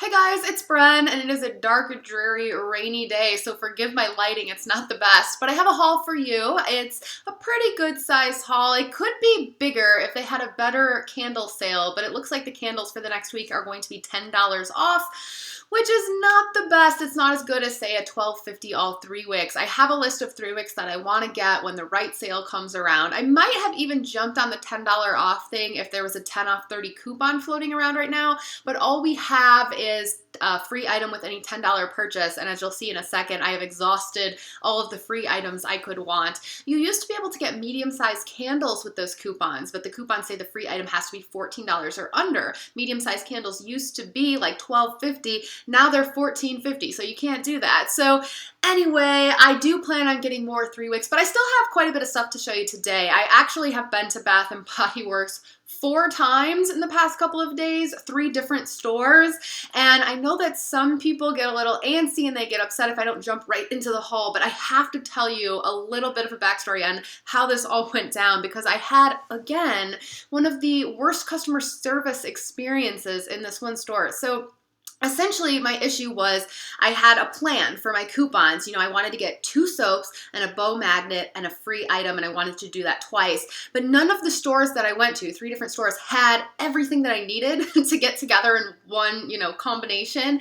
Hey guys, it's Bren, and it is a dark, dreary, rainy day, so forgive my lighting, it's not the best, but I have a haul for you. It's a pretty good size haul. It could be bigger if they had a better candle sale, but it looks like the candles for the next week are going to be $10 off, which is not the best. It's not as good as, say, a $12.50 all 3 wicks. I have a list of 3 wicks that I want to get when the right sale comes around. I might have even jumped on the $10 off thing if there was a 10 off 30 coupon floating around right now, but all we have is a free item with any $10 purchase, and as you'll see in a second, I have exhausted all of the free items I could want. You used to be able to get medium-sized candles with those coupons, but the coupons say the free item has to be $14 or under. Medium-sized candles used to be like $12.50, now they're $14.50, so you can't do that. So anyway, I do plan on getting more 3 wicks, but I still have quite a bit of stuff to show you today. I actually have been to Bath & Body Works 4 times in the past couple of days, 3 different stores, and I know that some people get a little antsy and they get upset if I don't jump right into the haul, but I have to tell you a little bit of a backstory on how this all went down, because I had, again, one of the worst customer service experiences in this one store. So essentially, my issue was I had a plan for my coupons. You know, I wanted to get 2 soaps and a bow magnet and a free item, and I wanted to do that twice. But none of the stores that I went to, 3 different stores, had everything that I needed to get together in one, combination.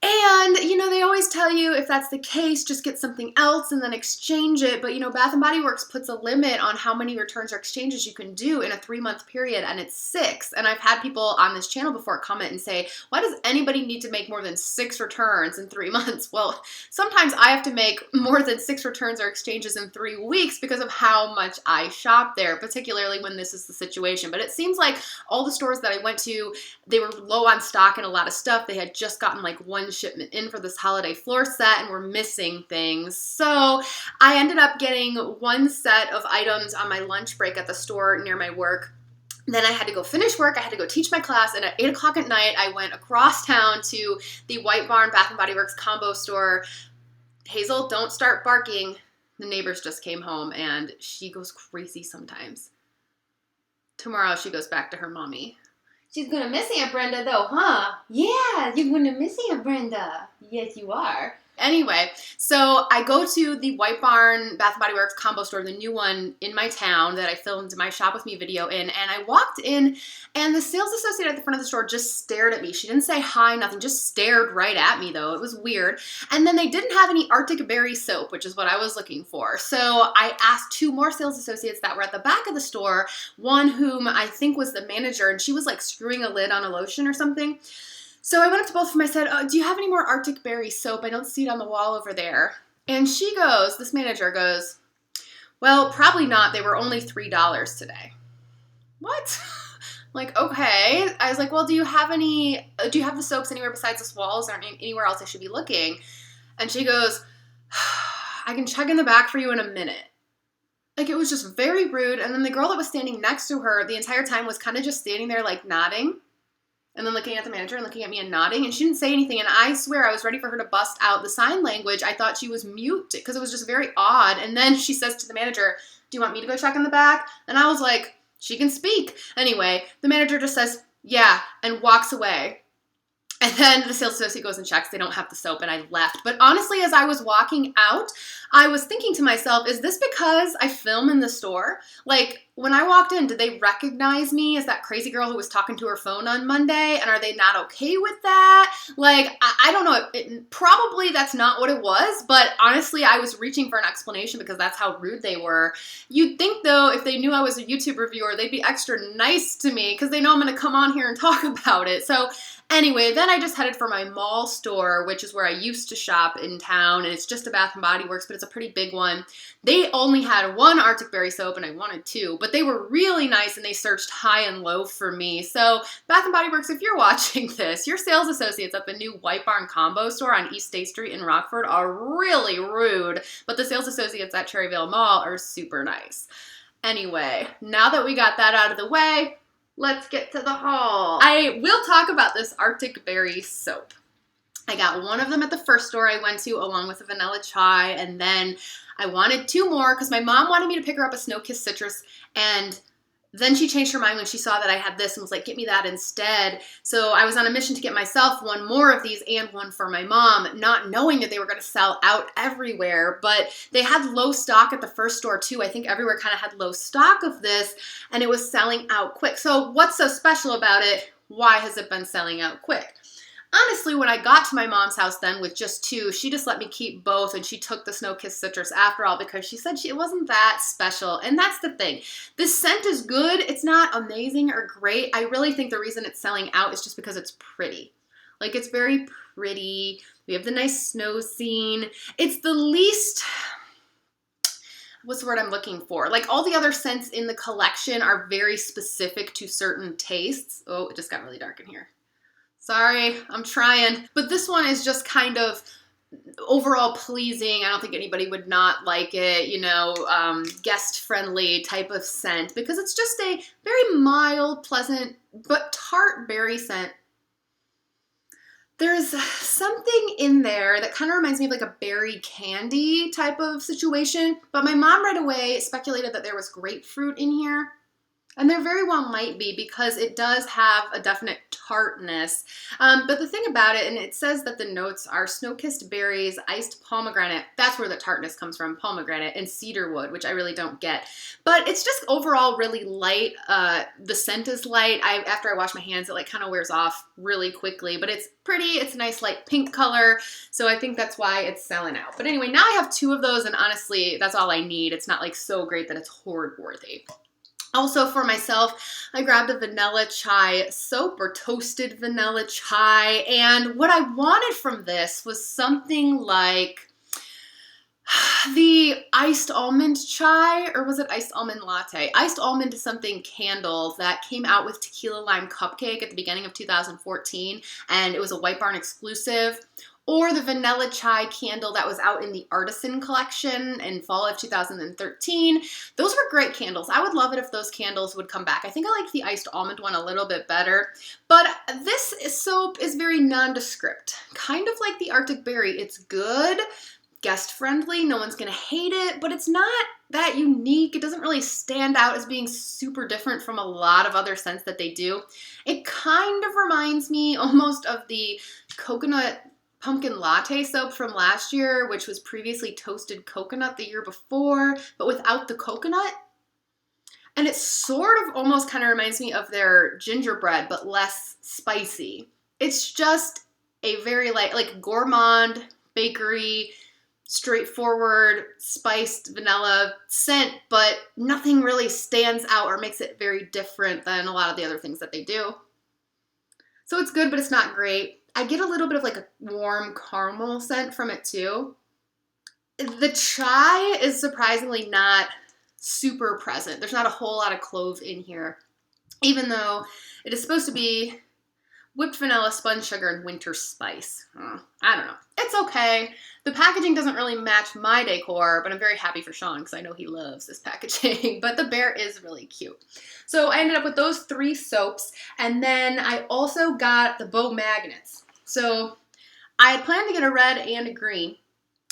And, they always tell you if that's the case, just get something else and then exchange it. But, Bath & Body Works puts a limit on how many returns or exchanges you can do in a 3-month period, and it's 6. And I've had people on this channel before comment and say, why does anybody need to make more than 6 returns in 3 months? Well, sometimes I have to make more than 6 returns or exchanges in 3 weeks because of how much I shop there, particularly when this is the situation. But it seems like all the stores that I went to, they were low on stock and a lot of stuff. They had just gotten like 1 shipment in for this holiday floor set and were missing things. So I ended up getting 1 set of items on my lunch break at the store near my work. Then I had to go finish work, I had to go teach my class, and at 8 o'clock at night, I went across town to the White Barn Bath & Body Works combo store. Hazel, don't start barking. The neighbors just came home, and she goes crazy sometimes. Tomorrow, she goes back to her mommy. She's gonna miss Aunt Brenda though, huh? Yeah, you're gonna miss Aunt Brenda. Yes, you are. Anyway, so I go to the White Barn Bath & Body Works combo store, the new one in my town that I filmed my Shop With Me video in, and I walked in, and the sales associate at the front of the store just stared at me. She didn't say hi, nothing, just stared right at me though. It was weird. And then they didn't have any Arctic Berry soap, which is what I was looking for. So I asked 2 more sales associates that were at the back of the store, one whom I think was the manager, and she was like screwing a lid on a lotion or something. So I went up to both of them, I said, do you have any more Arctic Berry soap? I don't see it on the wall over there. And she goes, this manager goes, well, probably not. They were only $3 today. What? Like, okay. I was like, well, do you have the soaps anywhere besides this wall? Is there anywhere else I should be looking? And she goes, I can check in the back for you in a minute. Like, it was just very rude. And then the girl that was standing next to her the entire time was kind of just standing there, like, nodding. And then looking at the manager and looking at me and nodding, and she didn't say anything, and I swear I was ready for her to bust out the sign language. I thought she was mute, because it was just very odd. And then she says to the manager, do you want me to go check in the back? And I was like, she can speak. Anyway, the manager just says, yeah, and walks away. And then the sales associate goes and checks. They don't have the soap, and I left. But honestly, as I was walking out, I was thinking to myself, is this because I film in the store? Like, when I walked in, did they recognize me as that crazy girl who was talking to her phone on Monday? And are they not okay with that? Like, I don't know. Probably that's not what it was. But honestly, I was reaching for an explanation because that's how rude they were. You'd think, though, if they knew I was a YouTube reviewer, they'd be extra nice to me because they know I'm going to come on here and talk about it. So anyway, then I just headed for my mall store, which is where I used to shop in town. And it's just a Bath & Body Works, but it's a pretty big one. They only had 1 Arctic Berry soap, and I wanted 2. But they were really nice, and they searched high and low for me. So Bath & Body Works, if you're watching this, your sales associates at the new White Barn combo store on East State Street in Rockford are really rude, but the sales associates at Cherryvale Mall are super nice. Anyway, now that we got that out of the way, let's get to the haul. I will talk about this Arctic Berry soap. I got 1 of them at the first store I went to, along with a vanilla chai, and then I wanted 2 more because my mom wanted me to pick her up a Snow Kiss Citrus, and Then she changed her mind when she saw that I had this and was like, get me that instead. So I was on a mission to get myself one more of these and one for my mom, not knowing that they were going to sell out everywhere. But they had low stock at the first store too. I think everywhere kind of had low stock of this, and it was selling out quick. So what's so special about it? Why has it been selling out quick? Honestly, when I got to my mom's house then with just two, she just let me keep both, and she took the Snow-Kissed Citrus after all because she said it wasn't that special. And that's the thing. This scent is good. It's not amazing or great. I really think the reason it's selling out is just because it's pretty. Like, it's very pretty. We have the nice snow scene. It's the least... what's the word I'm looking for? Like, all the other scents in the collection are very specific to certain tastes. Oh, it just got really dark in here. Sorry, I'm trying. But this one is just kind of overall pleasing. I don't think anybody would not like it, you know, guest-friendly type of scent because it's just a very mild, pleasant, but tart berry scent. There's something in there that kind of reminds me of like a berry candy type of situation, but my mom right away speculated that there was grapefruit in here. And there very well might be because it does have a definite tartness. But the thing about it, and it says that the notes are snow-kissed berries, iced pomegranate. That's where the tartness comes from, pomegranate, and cedarwood, which I really don't get. But it's just overall really light. The scent is light. After I wash my hands, it like kind of wears off really quickly. But it's pretty. It's a nice light pink color. So I think that's why it's selling out. But anyway, now I have two of those, and honestly, that's all I need. It's not like so great that it's hoard worthy. Also for myself, I grabbed a vanilla chai soap or toasted vanilla chai, and what I wanted from this was something like the iced almond chai, or was it iced almond latte? Iced almond something candle that came out with Tequila Lime Cupcake at the beginning of 2014, and it was a White Barn exclusive. Or the vanilla chai candle that was out in the Artisan collection in fall of 2013. Those were great candles. I would love it if those candles would come back. I think I like the iced almond one a little bit better. But this soap is very nondescript. Kind of like the Arctic Berry. It's good, guest friendly, no one's gonna hate it, but it's not that unique. It doesn't really stand out as being super different from a lot of other scents that they do. It kind of reminds me almost of the coconut pumpkin latte soap from last year, which was previously toasted coconut the year before, but without the coconut. And it sort of almost kind of reminds me of their gingerbread, but less spicy. It's just a very like gourmand, bakery, straightforward, spiced vanilla scent, but nothing really stands out or makes it very different than a lot of the other things that they do. So it's good, but it's not great. I get a little bit of like a warm caramel scent from it too. The chai is surprisingly not super present. There's not a whole lot of clove in here, even though it is supposed to be whipped vanilla, spun sugar, and winter spice. I don't know. It's okay. The packaging doesn't really match my decor, but I'm very happy for Sean because I know he loves this packaging. But the bear is really cute. So I ended up with those 3 soaps, and then I also got the bow magnets. So I had planned to get a red and a green.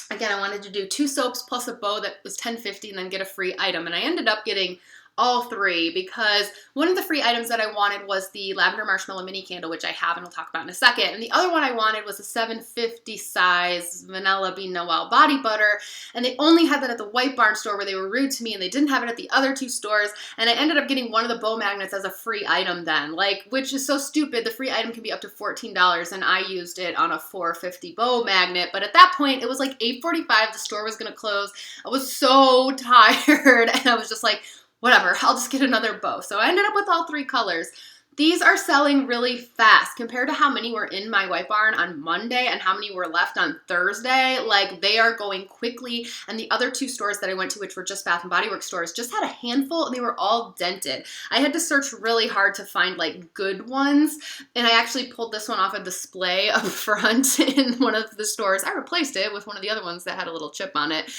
Again, I wanted to do 2 soaps plus a bow that was $10.50 and then get a free item. And I ended up getting all 3 because one of the free items that I wanted was the Lavender Marshmallow mini candle, which I have and I'll talk about in a second. And the other one I wanted was a 750 size Vanilla Bean Noel body butter. And they only had that at the White Barn store where they were rude to me, and they didn't have it at the other 2 stores. And I ended up getting one of the bow magnets as a free item then, which is so stupid. The free item can be up to $14 and I used it on a $4.50 bow magnet. But at that point it was like 8:45, the store was gonna close. I was so tired and I was just like, whatever, I'll just get another bow. So I ended up with all 3 colors. These are selling really fast compared to how many were in my White Barn on Monday and how many were left on Thursday. Like, they are going quickly. And the other 2 stores that I went to, which were just Bath & Body Works stores, just had a handful and they were all dented. I had to search really hard to find like good ones. And I actually pulled this one off a display up front in one of the stores. I replaced it with one of the other ones that had a little chip on it.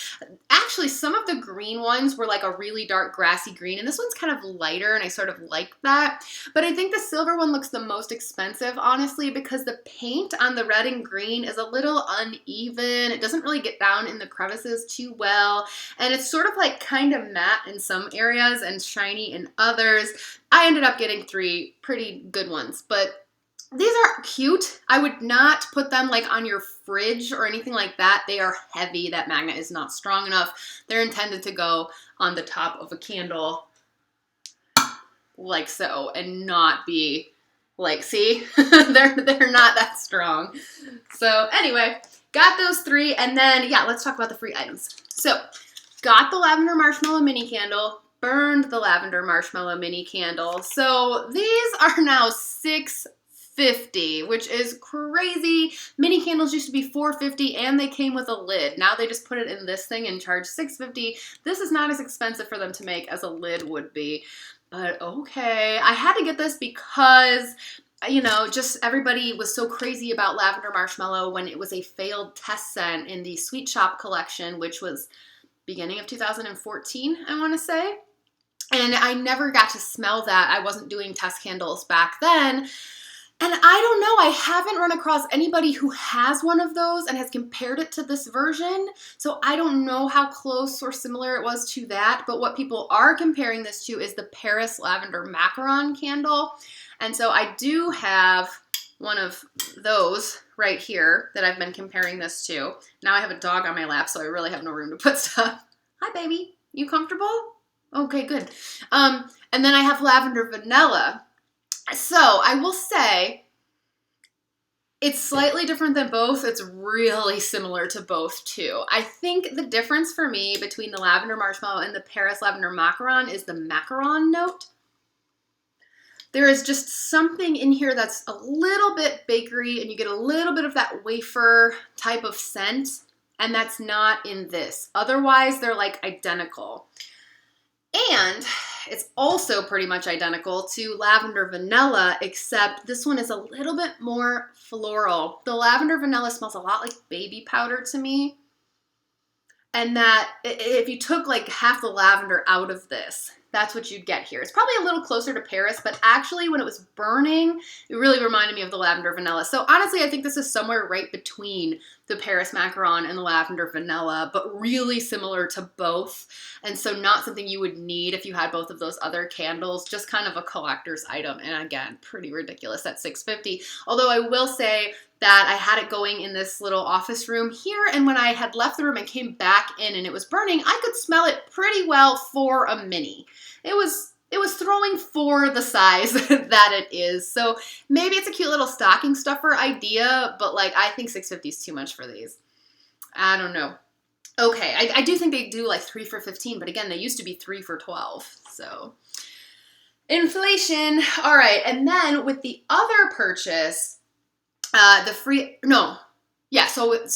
Actually, some of the green ones were like a really dark grassy green, and this one's kind of lighter, and I sort of like that. But I think think the silver one looks the most expensive, honestly, because the paint on the red and green is a little uneven. It doesn't really get down in the crevices too well, and it's sort of like kind of matte in some areas and shiny in others. I ended up getting 3 pretty good ones, but these are cute. I would not put them like on your fridge or anything like that. They are heavy. That magnet is not strong enough. They're intended to go on the top of a candle like so and not be like, see, they're not that strong. So anyway, got those 3, and then yeah, let's talk about the free items. So got the Lavender Marshmallow mini candle, burned the Lavender Marshmallow mini candle. So these are now $6.50, which is crazy. Mini candles used to be $4.50 and they came with a lid. Now they just put it in this thing and charge $6.50. This is not as expensive for them to make as a lid would be. But okay, I had to get this because, you know, just everybody was so crazy about Lavender Marshmallow when it was a failed test scent in the Sweet Shop collection, which was beginning of 2014, I want to say. And I never got to smell that. I wasn't doing test candles back then. And I don't know, I haven't run across anybody who has one of those and has compared it to this version. So I don't know how close or similar it was to that. But what people are comparing this to is the Paris Lavender Macaron candle. And so I do have one of those right here that I've been comparing this to. Now I have a dog on my lap, so I really have no room to put stuff. Hi, baby. You comfortable? Okay, good. And then I have Lavender Vanilla. So I will say it's slightly different than both. It's really similar to both too. I think the difference for me between the Lavender Marshmallow and the Paris Lavender Macaron is the Macaron note. There is just something in here that's a little bit bakery and you get a little bit of that wafer type of scent, and that's not in this. Otherwise, they're like identical. And it's also pretty much identical to Lavender Vanilla, except this one is a little bit more floral. The Lavender Vanilla smells a lot like baby powder to me. And that if you took like half the lavender out of this, that's what you'd get here. It's probably a little closer to Paris, but actually when it was burning, it really reminded me of the Lavender Vanilla. So honestly, I think this is somewhere right between the Paris Macaron and the Lavender Vanilla, but really similar to both. And so not something you would need if you had both of those other candles, just kind of a collector's item. And again, pretty ridiculous at $6.50. Although I will say that I had it going in this little office room here, and when I had left the room and came back in and it was burning, I could smell it pretty well for a mini. It was throwing for the size that it is. So maybe it's a cute little stocking stuffer idea, but like I think $6.50 is too much for these. I don't know. Okay, I do think they do like 3 for $15, but again, they used to be 3 for $12. So inflation. All right, and then with the other purchase, so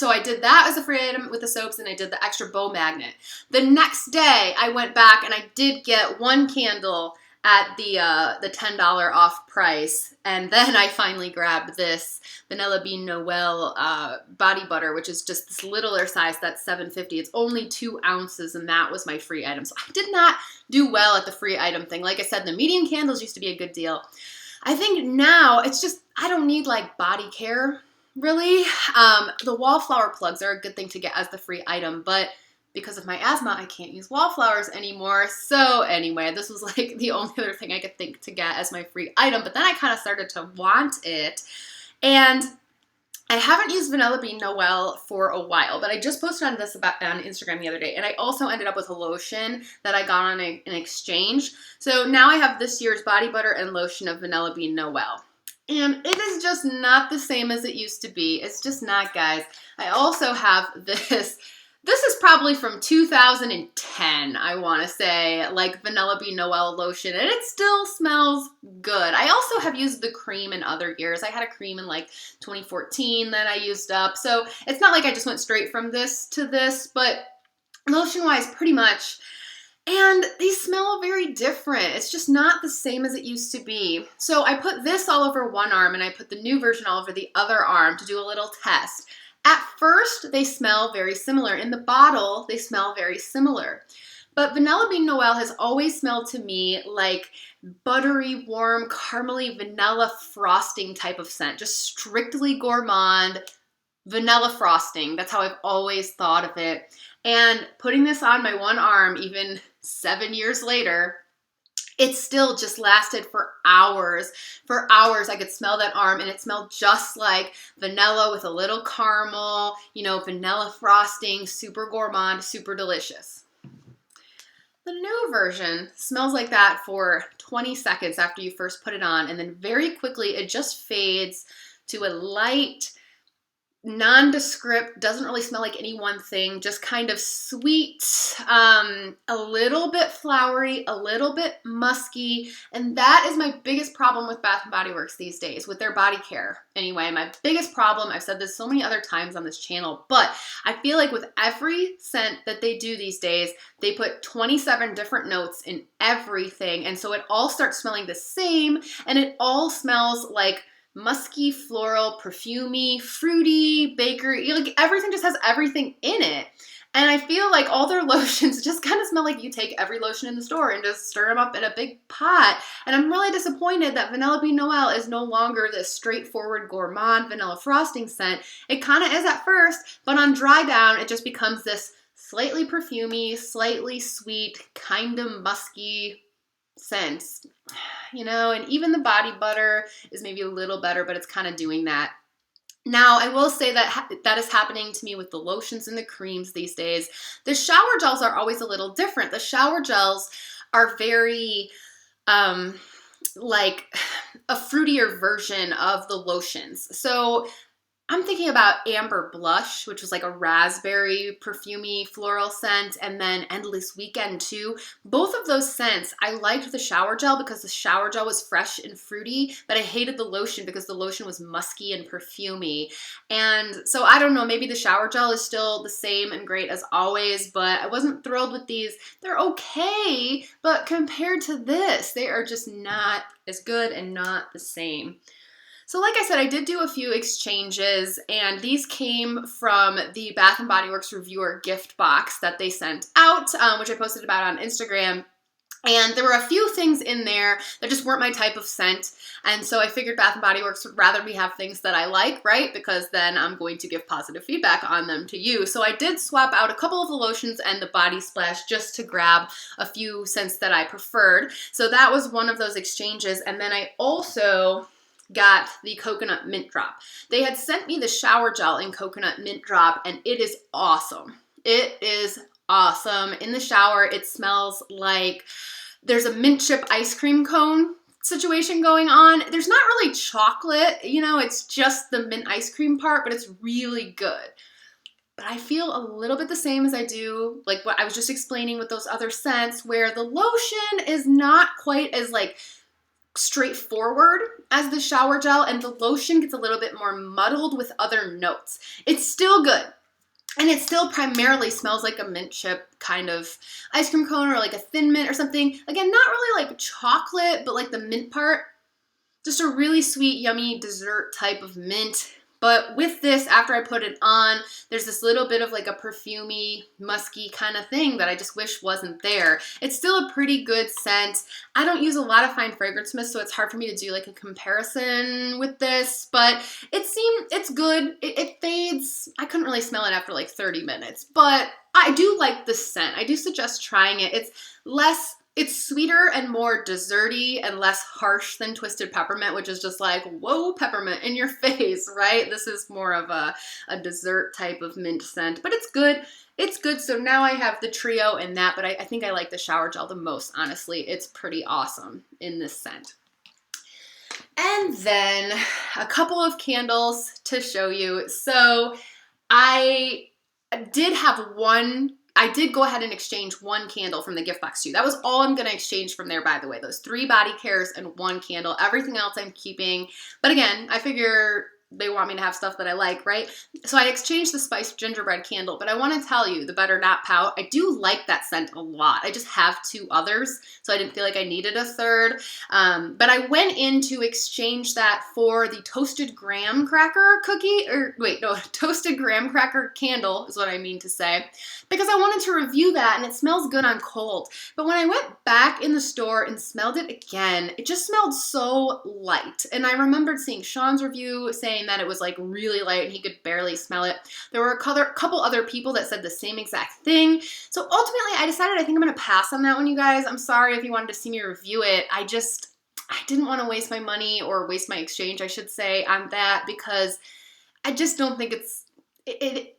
I did that as a free item with the soaps, and I did the extra bow magnet. The next day, I went back and I did get one candle at the $10 off price, and then I finally grabbed this Vanilla Bean Noel body butter, which is just this littler size. That's $7.50. It's only 2 ounces, and that was my free item. So I did not do well at the free item thing. Like I said, the medium candles used to be a good deal. I think now it's just, I don't need like body care, really. The wallflower plugs are a good thing to get as the free item, but because of my asthma, I can't use wallflowers anymore. So anyway, this was like the only other thing I could think to get as my free item, but then I kind of started to want it. And I haven't used Vanilla Bean Noel for a while, but I just posted on Instagram the other day, and I also ended up with a lotion that I got on an exchange. So now I have this year's body butter and lotion of Vanilla Bean Noel. And it is just not the same as it used to be. It's just not, guys. I also have this. This is probably from 2010, I want to say, like Vanilla Bean Noel lotion, and it still smells good. I also have used the cream in other years. I had a cream in like 2014 that I used up, so it's not like I just went straight from this to this, but lotion-wise, pretty much. And these smell very different. It's just not the same as it used to be. So I put this all over one arm, and I put the new version all over the other arm to do a little test. At first, they smell very similar. In the bottle, they smell very similar. But Vanilla Bean Noel has always smelled to me like buttery, warm, caramely vanilla frosting type of scent. Just strictly gourmand vanilla frosting. That's how I've always thought of it. And putting this on my one arm, even 7 years later, it still just lasted for hours. For hours, I could smell that arm, and it smelled just like vanilla with a little caramel, vanilla frosting, super gourmand, super delicious. The new version smells like that for 20 seconds after you first put it on, and then very quickly it just fades to a light, nondescript, doesn't really smell like any one thing, just kind of sweet, a little bit flowery, a little bit musky, and that is my biggest problem with Bath & Body Works these days, with their body care. Anyway, my biggest problem, I've said this so many other times on this channel, but I feel like with every scent that they do these days, they put 27 different notes in everything, and so it all starts smelling the same, and it all smells like musky, floral, perfumey, fruity, bakery, like everything just has everything in it. And I feel like all their lotions just kind of smell like you take every lotion in the store and just stir them up in a big pot. And I'm really disappointed that Vanilla Bean Noel is no longer this straightforward gourmand vanilla frosting scent. It kind of is at first, but on dry down, it just becomes this slightly perfumey, slightly sweet, kind of musky scent. And even the body butter is maybe a little better, but it's kind of doing that. Now, I will say that that is happening to me with the lotions and the creams these days. The shower gels are always a little different. The shower gels are very, like a fruitier version of the lotions. So I'm thinking about Amber Blush, which was like a raspberry, perfumey, floral scent, and then Endless Weekend too. Both of those scents, I liked the shower gel because the shower gel was fresh and fruity, but I hated the lotion because the lotion was musky and perfumey. And so I don't know, maybe the shower gel is still the same and great as always, but I wasn't thrilled with these. They're okay, but compared to this, they are just not as good and not the same. So like I said, I did do a few exchanges, and these came from the Bath & Body Works reviewer gift box that they sent out, which I posted about on Instagram. And there were a few things in there that just weren't my type of scent. And so I figured Bath & Body Works would rather me have things that I like, right? Because then I'm going to give positive feedback on them to you. So I did swap out a couple of the lotions and the body splash just to grab a few scents that I preferred. So that was one of those exchanges. And then I also got the coconut mint drop. They had sent me the shower gel in coconut mint drop, and it is awesome. It is awesome. In the shower, it smells like there's a mint chip ice cream cone situation going on. There's not really chocolate, it's just the mint ice cream part, but it's really good. But I feel a little bit the same as I do, like what I was just explaining with those other scents, where the lotion is not quite as straightforward as the shower gel, and the lotion gets a little bit more muddled with other notes. It's still good, and it still primarily smells like a mint chip kind of ice cream cone or like a thin mint or something. Again, not really like chocolate, but like the mint part. Just a really sweet, yummy dessert type of mint. But with this, after I put it on, there's this little bit of like a perfumey, musky kind of thing that I just wish wasn't there. It's still a pretty good scent. I don't use a lot of fine fragrance mist, so it's hard for me to do like a comparison with this, but it's good. It fades. I couldn't really smell it after like 30 minutes, but I do like the scent. I do suggest trying it. It's sweeter and more desserty and less harsh than Twisted Peppermint, which is just like, whoa, peppermint in your face, right? This is more of a dessert type of mint scent, but it's good. It's good. So now I have the trio and that, but I think I like the shower gel the most, honestly. It's pretty awesome in this scent. And then a couple of candles to show you. So I did go ahead and exchange one candle from the gift box too. That was all I'm going to exchange from there, by the way. Those 3 body cares and 1 candle. Everything else I'm keeping. But again, I figure they want me to have stuff that I like, right? So I exchanged the spiced gingerbread candle, but I want to tell you, the Better Not Pout, I do like that scent a lot. I just have 2 others, so I didn't feel like I needed a third. But I went in to exchange that for the toasted graham cracker cookie, or wait, no, toasted graham cracker candle is what I mean to say, because I wanted to review that, and it smells good on cold. But when I went back in the store and smelled it again, it just smelled so light. And I remembered seeing Sean's review saying that it was like really light and he could barely smell it. There were a couple other people that said the same exact thing. So ultimately I decided I think I'm going to pass on that one, you guys. I'm sorry if you wanted to see me review it. I didn't want to waste my money, or waste my exchange, I should say, on that, because I just don't think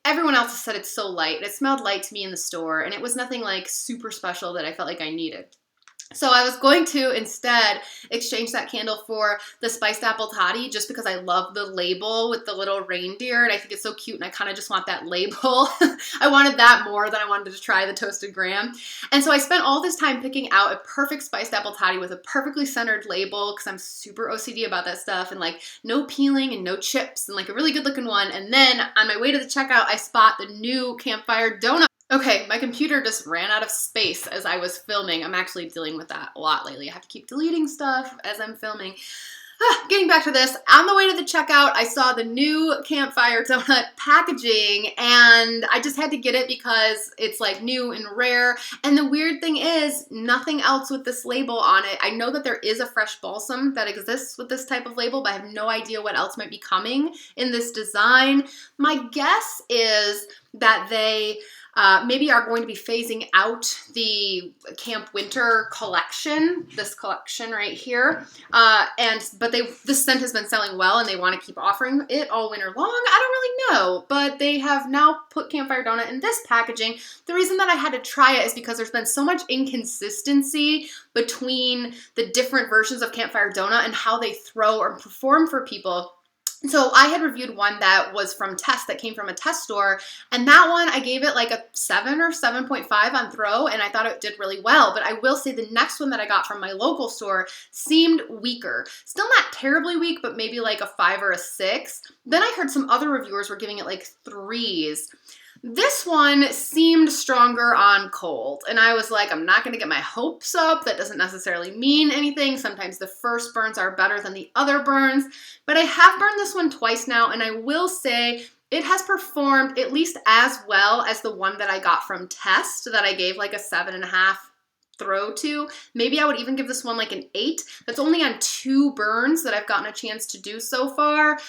everyone else has said it's so light. It smelled light to me in the store, and it was nothing like super special that I felt like I needed. So I was going to instead exchange that candle for the spiced apple toddy, just because I love the label with the little reindeer, and I think it's so cute, and I kind of just want that label. I wanted that more than I wanted to try the toasted graham. And so I spent all this time picking out a perfect spiced apple toddy with a perfectly centered label, because I'm super OCD about that stuff, and like no peeling and no chips, and like a really good looking one. And then on my way to the checkout, I spot the new Campfire Donut. Okay, my computer just ran out of space as I was filming. I'm actually dealing with that a lot lately. I have to keep deleting stuff as I'm filming. Getting back to this, on the way to the checkout, I saw the new Campfire Donut packaging, and I just had to get it because it's like new and rare. And the weird thing is, nothing else with this label on it. I know that there is a fresh balsam that exists with this type of label, but I have no idea what else might be coming in this design. My guess is that they maybe are going to be phasing out the Camp Winter collection, this collection right here. But this scent has been selling well, and they want to keep offering it all winter long. I don't really know, but they have now put Campfire Donut in this packaging. The reason that I had to try it is because there's been so much inconsistency between the different versions of Campfire Donut and how they throw or perform for people. So I had reviewed one that was from test, that came from a test store, and that one I gave it like a 7 or 7.5 on throw, and I thought it did really well. But I will say the next one that I got from my local store seemed weaker. Still not terribly weak, but maybe like a 5 or a 6. Then I heard some other reviewers were giving it like 3s. This one seemed stronger on cold, and I was like, I'm not going to get my hopes up. That doesn't necessarily mean anything. Sometimes the first burns are better than the other burns, but I have burned this one twice now, and I will say it has performed at least as well as the one that I got from test that I gave like a 7.5 throw to. Maybe I would even give this one like an 8. That's only on 2 burns that I've gotten a chance to do so far.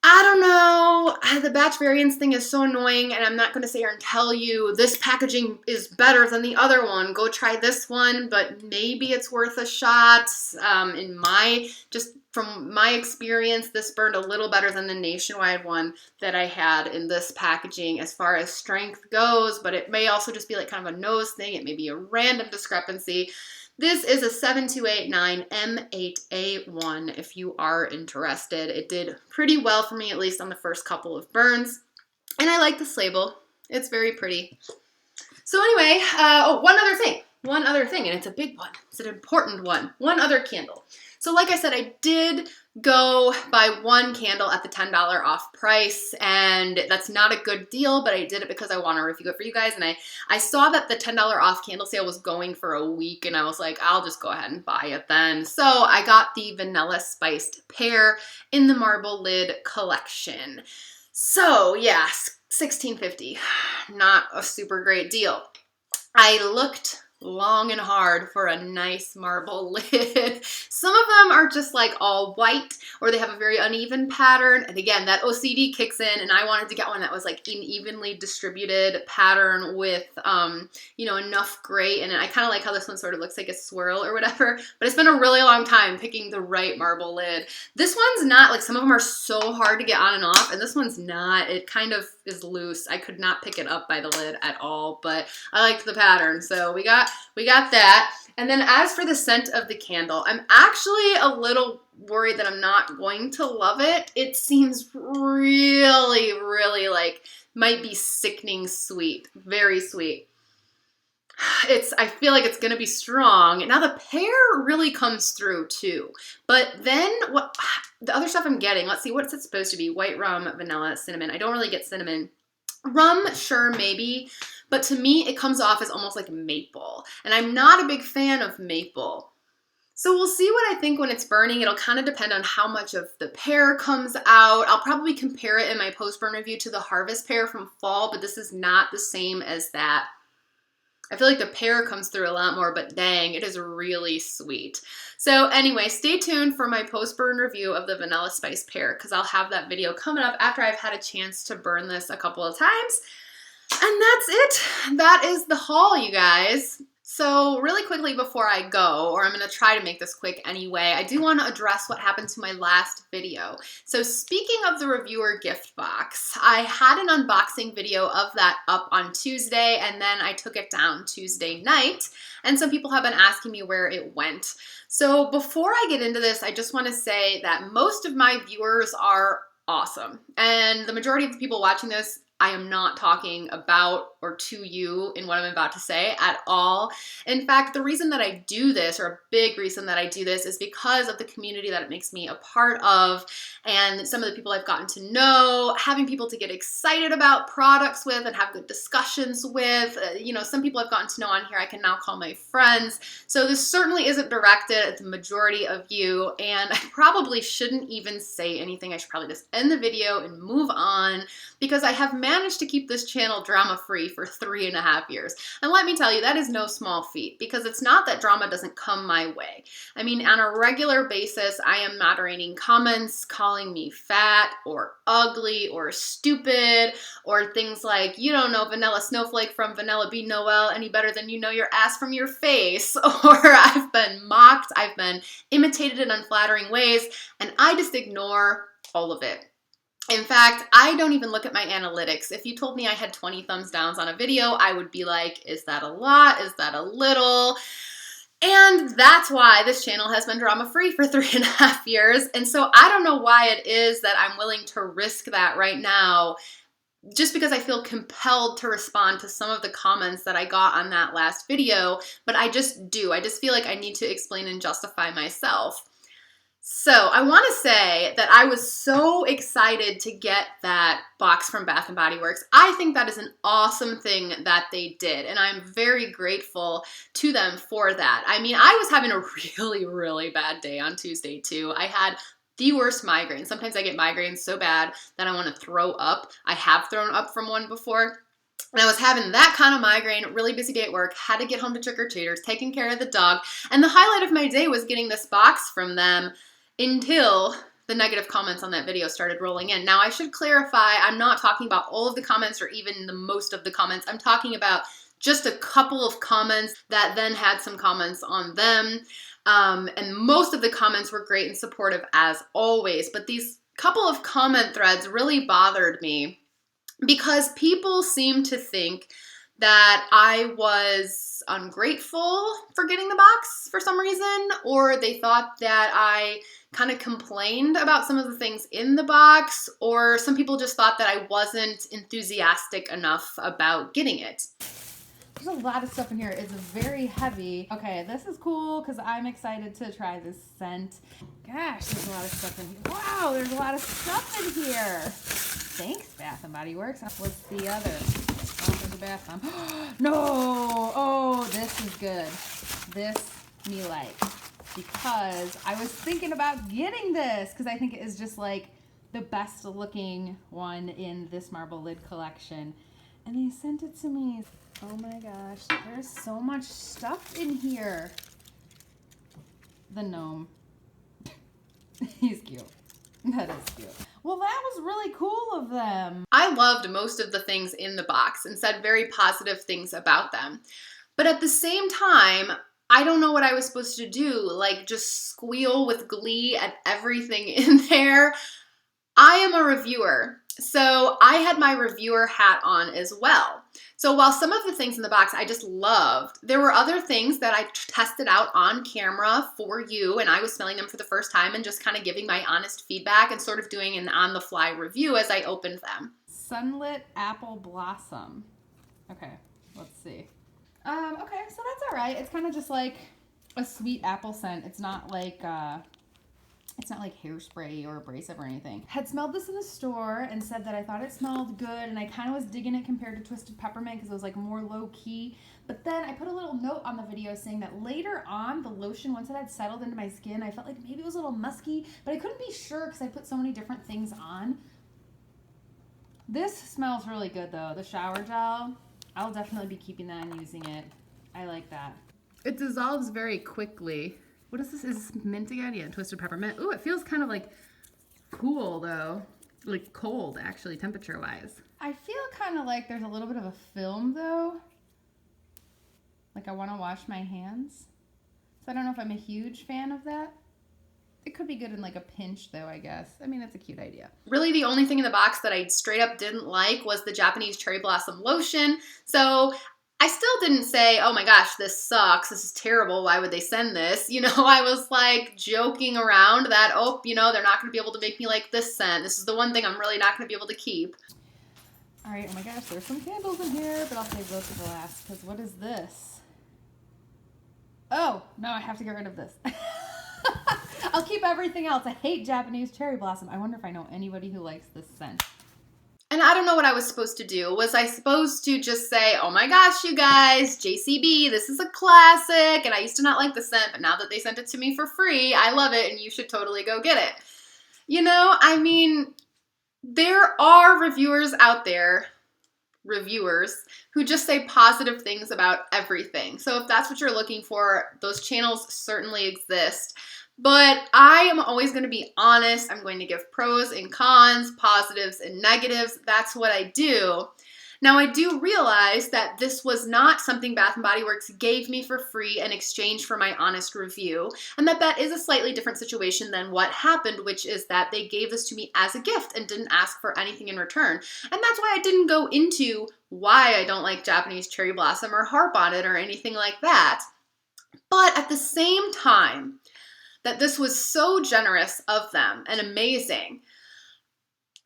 I don't know. The batch variance thing is so annoying, and I'm not going to sit here and tell you this packaging is better than the other one. Go try this one, but maybe it's worth a shot. From my experience, this burned a little better than the nationwide one that I had in this packaging as far as strength goes, but it may also just be like kind of a nose thing. It may be a random discrepancy. This is a 7289 M8A1 if you are interested. It did pretty well for me, at least on the first couple of burns. And I like this label. It's very pretty. So anyway, one other thing, and it's a big one. It's an important one. One other candle. So like I said, I did go buy one candle at the $10 off price, and that's not a good deal, but I did it because I want to review it for you guys, and I saw that the $10 off candle sale was going for a week, and I was like, I'll just go ahead and buy it then. So I got the Vanilla Spiced Pear in the Marble Lid collection. So yeah, $16.50, not a super great deal. I looked long and hard for a nice marble lid. Some of them are just like all white, or they have a very uneven pattern. And again, that OCD kicks in, and I wanted to get one that was like an evenly distributed pattern with, enough gray in it. I kind of like how this one sort of looks like a swirl or whatever, but it's been a really long time picking the right marble lid. This one's not, like some of them are so hard to get on and off, and this one's not. It kind of is loose. I could not pick it up by the lid at all, but I liked the pattern. So we got that. And then as for the scent of the candle, I'm actually a little worried that I'm not going to love it. It seems really, really like might be sickening sweet, very sweet. I feel like it's gonna be strong. Now the pear really comes through too. But then what, the other stuff I'm getting, let's see, what's it supposed to be? White rum, vanilla, cinnamon. I don't really get cinnamon. Rum, sure, maybe. But to me, it comes off as almost like maple. And I'm not a big fan of maple. So we'll see what I think when it's burning. It'll kind of depend on how much of the pear comes out. I'll probably compare it in my post-burn review to the harvest pear from fall, but this is not the same as that. I feel like the pear comes through a lot more, but dang, it is really sweet. So anyway, stay tuned for my post-burn review of the Vanilla Spiced Pear because I'll have that video coming up after I've had a chance to burn this a couple of times. And that's it. That is the haul, you guys. So really quickly before I go, or I'm going to try to make this quick anyway, I do want to address what happened to my last video. So speaking of the reviewer gift box, I had an unboxing video of that up on Tuesday, and then I took it down Tuesday night, and some people have been asking me where it went. So before I get into this, I just want to say that most of my viewers are awesome, and the majority of the people watching this, I am not talking about or to you in what I'm about to say at all. In fact, the reason that I do this, or a big reason that I do this, is because of the community that it makes me a part of and some of the people I've gotten to know, having people to get excited about products with and have good discussions with. Some people I've gotten to know on here I can now call my friends. So this certainly isn't directed at the majority of you, and I probably shouldn't even say anything. I should probably just end the video and move on because I have managed to keep this channel drama-free for 3.5 years. And let me tell you, that is no small feat because it's not that drama doesn't come my way. I mean, on a regular basis, I am moderating comments calling me fat or ugly or stupid or things like, you don't know Vanilla Snowflake from Vanilla Bean Noel any better than you know your ass from your face. Or I've been mocked, I've been imitated in unflattering ways, and I just ignore all of it. In fact, I don't even look at my analytics. If you told me I had 20 thumbs downs on a video, I would be like, is that a lot? Is that a little? And that's why this channel has been drama-free for 3.5 years. And so I don't know why it is that I'm willing to risk that right now, just because I feel compelled to respond to some of the comments that I got on that last video, but I just do. I just feel like I need to explain and justify myself. So I want to say that I was so excited to get that box from Bath & Body Works. I think that is an awesome thing that they did, and I'm very grateful to them for that. I mean, I was having a really, really bad day on Tuesday too. I had the worst migraine. Sometimes I get migraines so bad that I want to throw up. I have thrown up from one before. And I was having that kind of migraine, really busy day at work, had to get home to trick-or-treaters, taking care of the dog, and the highlight of my day was getting this box from them until the negative comments on that video started rolling in. Now, I should clarify, I'm not talking about all of the comments or even the most of the comments. I'm talking about just a couple of comments that then had some comments on them. And most of the comments were great and supportive as always. But these couple of comment threads really bothered me because people seem to think that I was ungrateful for getting the box for some reason, or they thought that I kind of complained about some of the things in the box, or some people just thought that I wasn't enthusiastic enough about getting it. There's a lot of stuff in here. It's very heavy. Okay, this is cool because I'm excited to try this scent. Gosh, there's a lot of stuff in here. Wow, there's a lot of stuff in here. Thanks, Bath & Body Works. What's the other? Oh, there's a bath bomb. No! Oh, this is good. This me like. Because I was thinking about getting this because I think it is just like the best looking one in this marble lid collection. And they sent it to me. Oh my gosh, there's so much stuff in here. The gnome. He's cute. That is cute. Well, that was really cool of them. I loved most of the things in the box and said very positive things about them. But at the same time, I don't know what I was supposed to do, like just squeal with glee at everything in there. I am a reviewer, so I had my reviewer hat on as well. So while some of the things in the box I just loved, there were other things that I tested out on camera for you, and I was smelling them for the first time and just kind of giving my honest feedback and sort of doing an on-the-fly review as I opened them. Sunlit Apple Blossom. Okay, let's see. Okay, so that's all right. It's kind of just like a sweet apple scent. It's not like hairspray or abrasive or anything. Had smelled this in the store and said that I thought it smelled good, and I kind of was digging it compared to Twisted Peppermint because it was like more low key. But then I put a little note on the video saying that later on, the lotion, once it had settled into my skin, I felt like maybe it was a little musky, but I couldn't be sure because I put so many different things on. This smells really good though. The shower gel, I'll definitely be keeping that and using it. I like that. It dissolves very quickly. What is this? Is this mint again? Yeah, Twisted Peppermint. Ooh, it feels kind of like cool though. Like cold, actually, temperature-wise. I feel kind of like there's a little bit of a film though. Like I want to wash my hands. So I don't know if I'm a huge fan of that. It could be good in like a pinch though, I guess. I mean, it's a cute idea. Really, the only thing in the box that I straight up didn't like was the Japanese cherry blossom lotion. So I still didn't say, oh my gosh, this sucks. This is terrible. Why would they send this? You know, I was like joking around that, oh, you know, they're not going to be able to make me like this scent. This is the one thing I'm really not going to be able to keep. All right. Oh my gosh, there's some candles in here, but I'll save those for the last because what is this? Oh, no, I have to get rid of this. I'll keep everything else. I hate Japanese cherry blossom. I wonder if I know anybody who likes this scent. And I don't know what I was supposed to do. Was I supposed to just say, oh my gosh, you guys, JCB, this is a classic, and I used to not like the scent, but now that they sent it to me for free, I love it, and you should totally go get it. You know, I mean, there are reviewers out there, who just say positive things about everything. So if that's what you're looking for, those channels certainly exist. But I am always going to be honest. I'm going to give pros and cons, positives and negatives. That's what I do. Now, I do realize that this was not something Bath & Body Works gave me for free in exchange for my honest review, and that is a slightly different situation than what happened, which is that they gave this to me as a gift and didn't ask for anything in return. And that's why I didn't go into why I don't like Japanese cherry blossom or harp on it or anything like that. But at the same time that this was so generous of them and amazing,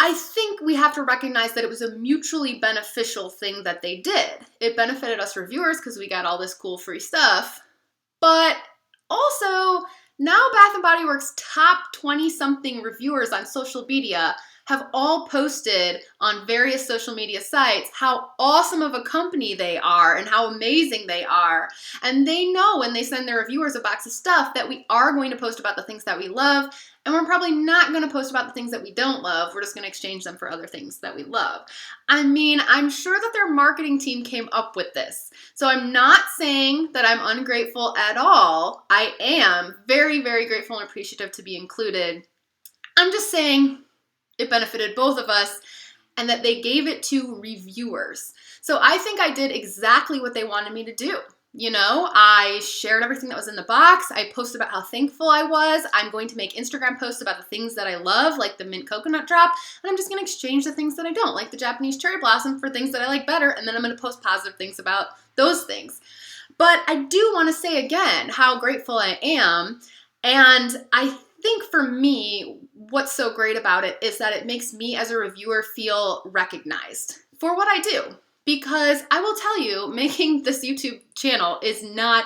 I think we have to recognize that it was a mutually beneficial thing that they did. It benefited us reviewers because we got all this cool free stuff, but also now Bath & Body Works' top 20-something reviewers on social media have all posted on various social media sites how awesome of a company they are and how amazing they are. And they know when they send their reviewers a box of stuff that we are going to post about the things that we love, and we're probably not going to post about the things that we don't love. We're just going to exchange them for other things that we love. I mean, I'm sure that their marketing team came up with this. So I'm not saying that I'm ungrateful at all. I am very, very grateful and appreciative to be included. I'm just saying it benefited both of us, and that they gave it to reviewers. So I think I did exactly what they wanted me to do. You know, I shared everything that was in the box. I posted about how thankful I was. I'm going to make Instagram posts about the things that I love, like the mint coconut drop, and I'm just going to exchange the things that I don't, like the Japanese cherry blossom, for things that I like better, and then I'm going to post positive things about those things. But I do want to say again how grateful I am, and I think for me, what's so great about it is that it makes me as a reviewer feel recognized for what I do. Because I will tell you, making this YouTube channel is not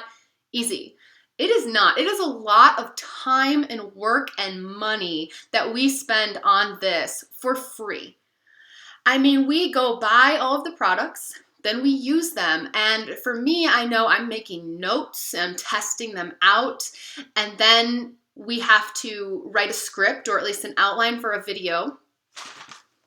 easy. It is not. It is a lot of time and work and money that we spend on this for free. I mean, we go buy all of the products, then we use them. And for me, I know I'm making notes, I'm testing them out, and then we have to write a script or at least an outline for a video.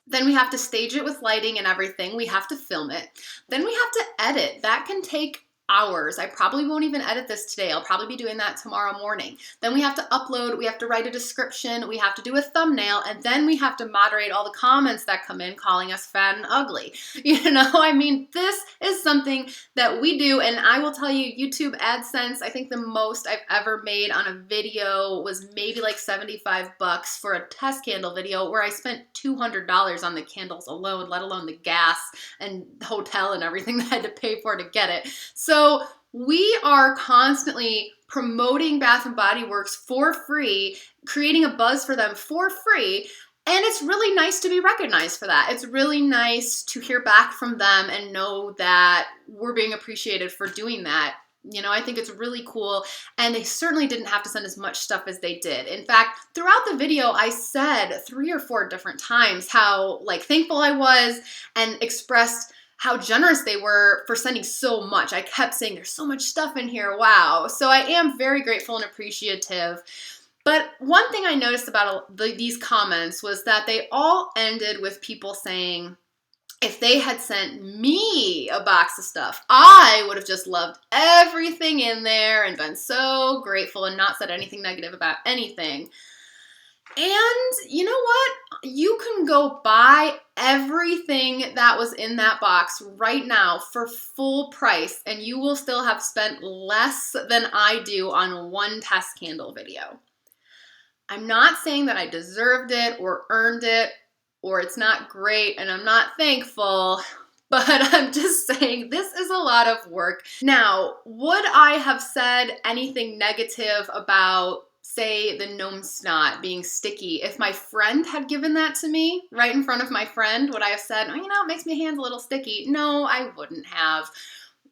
Then we have to stage it with lighting and everything. We have to film it. Then we have to edit. That can take hours. I probably won't even edit this today. I'll probably be doing that tomorrow morning. Then we have to upload, we have to write a description, we have to do a thumbnail, and then we have to moderate all the comments that come in calling us fat and ugly. You know, I mean, this is something that we do, and I will tell you, YouTube AdSense, I think the most I've ever made on a video was maybe like $75 for a test candle video where I spent $200 on the candles alone, let alone the gas and hotel and everything that I had to pay for to get it. So we are constantly promoting Bath & Body Works for free, creating a buzz for them for free, And it's really nice to be recognized for that. It's really nice to hear back from them and know that we're being appreciated for doing that. You know, I think it's really cool, and they certainly didn't have to send as much stuff as they did. In fact, throughout the video, I said 3 or 4 different times how thankful I was and expressed how generous they were for sending so much. I kept saying, there's so much stuff in here, wow. So I am very grateful and appreciative. But one thing I noticed about these comments was that they all ended with people saying, if they had sent me a box of stuff, I would have just loved everything in there and been so grateful and not said anything negative about anything. And you know what? You can go buy everything that was in that box right now for full price, and you will still have spent less than I do on one test candle video. I'm not saying that I deserved it or earned it, or it's not great and I'm not thankful, but I'm just saying this is a lot of work. Now, would I have said anything negative about, say, the gnome snot being sticky if my friend had given that to me right in front of my friend? Would I have said, oh, you know, it makes my hands a little sticky? No, I wouldn't have.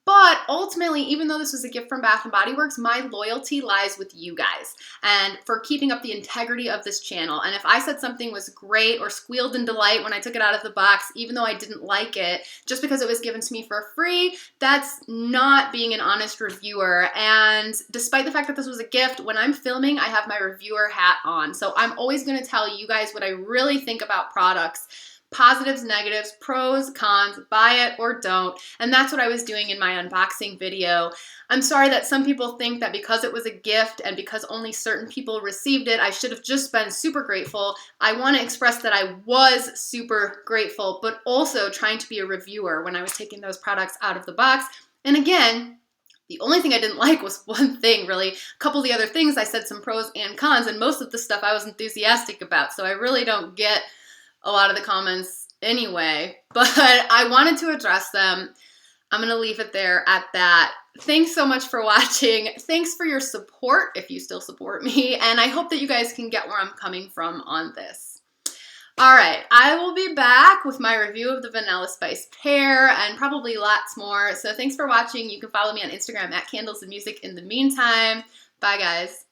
But ultimately, even though this was a gift from Bath & Body Works, my loyalty lies with you guys and for keeping up the integrity of this channel. And if I said something was great or squealed in delight when I took it out of the box, even though I didn't like it, just because it was given to me for free, that's not being an honest reviewer. And despite the fact that this was a gift, when I'm filming, I have my reviewer hat on. So I'm always going to tell you guys what I really think about products. Positives, negatives, pros, cons, buy it or don't. And that's what I was doing in my unboxing video. I'm sorry that some people think that because it was a gift and because only certain people received it, I should have just been super grateful. I want to express that I was super grateful, but also trying to be a reviewer when I was taking those products out of the box. And again, the only thing I didn't like was one thing, really. A couple of the other things, I said some pros and cons, and most of the stuff I was enthusiastic about. So I really don't get a lot of the comments anyway, but I wanted to address them. I'm going to leave it there at that. Thanks so much for watching. Thanks for your support, if you still support me, and I hope that you guys can get where I'm coming from on this. All right, I will be back with my review of the Vanilla Spiced Pear and probably lots more. So thanks for watching. You can follow me on Instagram at Candles and Music in the meantime. Bye, guys.